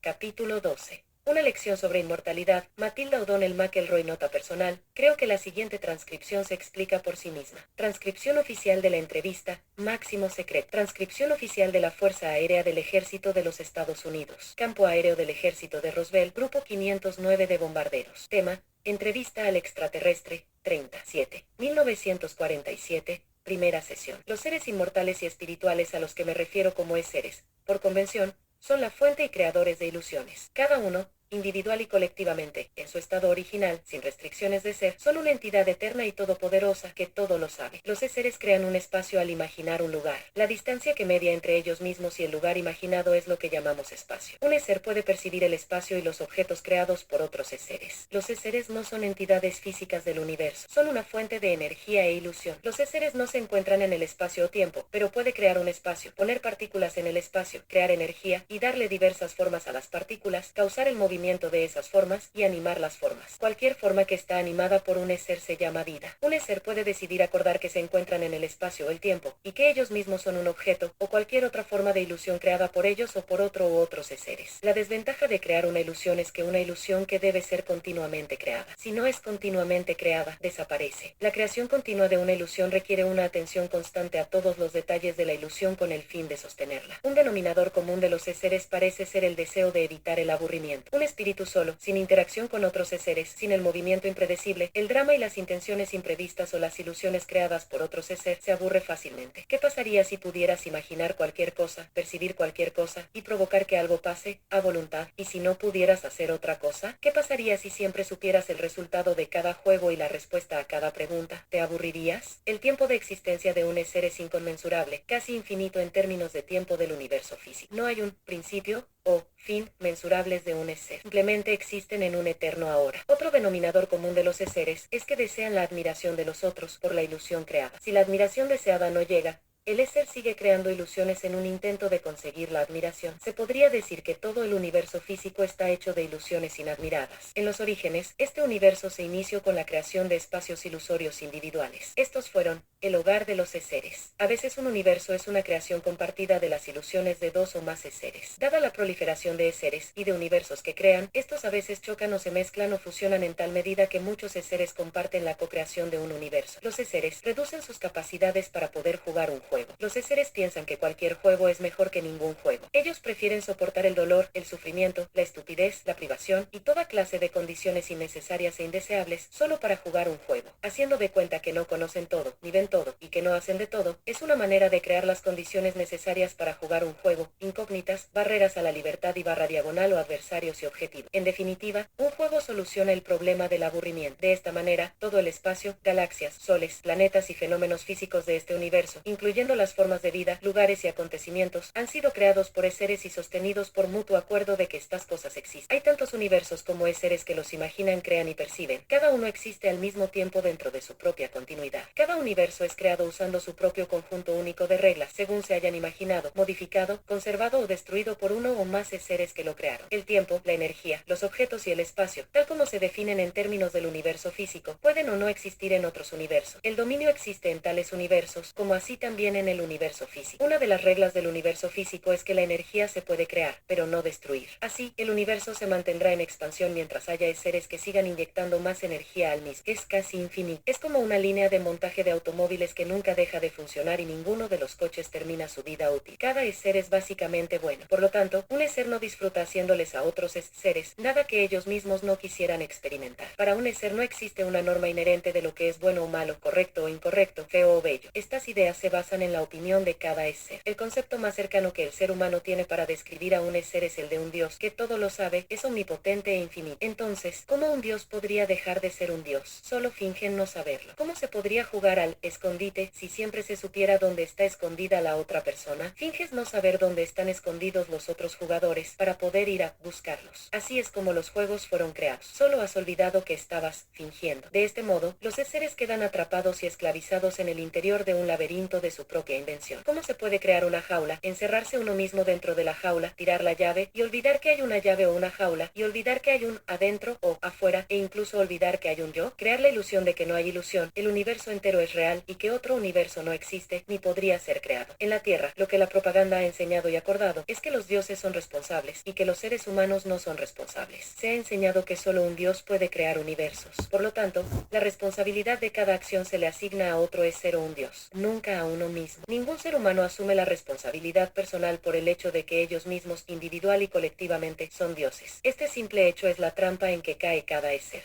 Capítulo 12. Una lección sobre inmortalidad. Matilda O'Donnell McElroy. Nota personal. Creo que la siguiente transcripción se explica por sí misma. Transcripción oficial de la entrevista. Máximo secreto. Transcripción oficial de la Fuerza Aérea del Ejército de los Estados Unidos. Campo Aéreo del Ejército de Roosevelt. Grupo 509 de bombarderos. Tema. Entrevista al extraterrestre. 37. 1947. Primera sesión. Los seres inmortales y espirituales a los que me refiero como seres, por convención, son la fuente y creadores de ilusiones. Cada uno, individual y colectivamente, en su estado original, sin restricciones de ser, son una entidad eterna y todopoderosa que todo lo sabe. Los seres crean un espacio al imaginar un lugar. La distancia que media entre ellos mismos y el lugar imaginado es lo que llamamos espacio. Un ser puede percibir el espacio y los objetos creados por otros seres. Los seres no son entidades físicas del universo, son una fuente de energía e ilusión. Los seres no se encuentran en el espacio o tiempo, pero puede crear un espacio, poner partículas en el espacio, crear energía y darle diversas formas a las partículas, causar el movimiento de esas formas y animar las formas. Cualquier forma que está animada por un ser se llama vida. Un ser puede decidir acordar que se encuentran en el espacio o el tiempo, y que ellos mismos son un objeto, o cualquier otra forma de ilusión creada por ellos o por otro u otros seres. La desventaja de crear una ilusión es que una ilusión que debe ser continuamente creada. Si no es continuamente creada, desaparece. La creación continua de una ilusión requiere una atención constante a todos los detalles de la ilusión con el fin de sostenerla. Un denominador común de los seres parece ser el deseo de evitar el aburrimiento. Un espíritu solo, sin interacción con otros seres, sin el movimiento impredecible, el drama y las intenciones imprevistas o las ilusiones creadas por otros seres, se aburre fácilmente. ¿Qué pasaría si pudieras imaginar cualquier cosa, percibir cualquier cosa, y provocar que algo pase, a voluntad, y si no pudieras hacer otra cosa? ¿Qué pasaría si siempre supieras el resultado de cada juego y la respuesta a cada pregunta? ¿Te aburrirías? El tiempo de existencia de un ser es inconmensurable, casi infinito en términos de tiempo del universo físico. No hay un principio o fin mensurables de un ser. Simplemente existen en un eterno ahora. Otro denominador común de los seres es que desean la admiración de los otros por la ilusión creada. Si la admiración deseada no llega, el ser sigue creando ilusiones en un intento de conseguir la admiración. Se podría decir que todo el universo físico está hecho de ilusiones inadmiradas. En los orígenes, este universo se inició con la creación de espacios ilusorios individuales. Estos fueron el hogar de los seres. A veces un universo es una creación compartida de las ilusiones de dos o más seres. Dada la proliferación de seres y de universos que crean, estos a veces chocan o se mezclan o fusionan en tal medida que muchos seres comparten la co-creación de un universo. Los seres reducen sus capacidades para poder jugar un juego. Los seres piensan que cualquier juego es mejor que ningún juego. Ellos prefieren soportar el dolor, el sufrimiento, la estupidez, la privación y toda clase de condiciones innecesarias e indeseables solo para jugar un juego. Haciendo de cuenta que no conocen todo, ni ven todo, y que no hacen de todo, es una manera de crear las condiciones necesarias para jugar un juego, incógnitas, barreras a la libertad y barra diagonal o adversarios y objetivos. En definitiva, un juego soluciona el problema del aburrimiento. De esta manera, todo el espacio, galaxias, soles, planetas y fenómenos físicos de este universo, incluyendo las formas de vida, lugares y acontecimientos, han sido creados por seres y sostenidos por mutuo acuerdo de que estas cosas existen. Hay tantos universos como seres que los imaginan, crean y perciben. Cada uno existe al mismo tiempo dentro de su propia continuidad. Cada universo es creado usando su propio conjunto único de reglas, según se hayan imaginado, modificado, conservado o destruido por uno o más seres que lo crearon. El tiempo, la energía, los objetos y el espacio, tal como se definen en términos del universo físico, pueden o no existir en otros universos. El dominio existe en tales universos, como así también en el universo físico. Una de las reglas del universo físico es que la energía se puede crear, pero no destruir. Así, el universo se mantendrá en expansión mientras haya seres que sigan inyectando más energía al mismo. Es casi infinito. Es como una línea de montaje de automóviles que nunca deja de funcionar y ninguno de los coches termina su vida útil. Cada ser es básicamente bueno. Por lo tanto, un ser no disfruta haciéndoles a otros seres nada que ellos mismos no quisieran experimentar. Para un ser no existe una norma inherente de lo que es bueno o malo, correcto o incorrecto, feo o bello. Estas ideas se basan en la opinión de cada ser. El concepto más cercano que el ser humano tiene para describir a un ser es el de un Dios, que todo lo sabe, es omnipotente e infinito. Entonces, ¿cómo un Dios podría dejar de ser un Dios? Solo fingen no saberlo. ¿Cómo se podría jugar al escondite si siempre se supiera dónde está escondida la otra persona? Finges no saber dónde están escondidos los otros jugadores para poder ir a buscarlos. Así es como los juegos fueron creados. Solo has olvidado que estabas fingiendo. De este modo, los seres quedan atrapados y esclavizados en el interior de un laberinto de su propia invención. ¿Cómo se puede crear una jaula, encerrarse uno mismo dentro de la jaula, tirar la llave y olvidar que hay una llave o una jaula y olvidar que hay un adentro o afuera e incluso olvidar que hay un yo? Crear la ilusión de que no hay ilusión, el universo entero es real y que otro universo no existe ni podría ser creado. En la Tierra, lo que la propaganda ha enseñado y acordado es que los dioses son responsables y que los seres humanos no son responsables. Se ha enseñado que solo un dios puede crear universos. Por lo tanto, la responsabilidad de cada acción se le asigna a otro es ser un dios, nunca a uno mismo. Ningún ser humano asume la responsabilidad personal por el hecho de que ellos mismos, individual y colectivamente, son dioses. Este simple hecho es la trampa en que cae cada ser.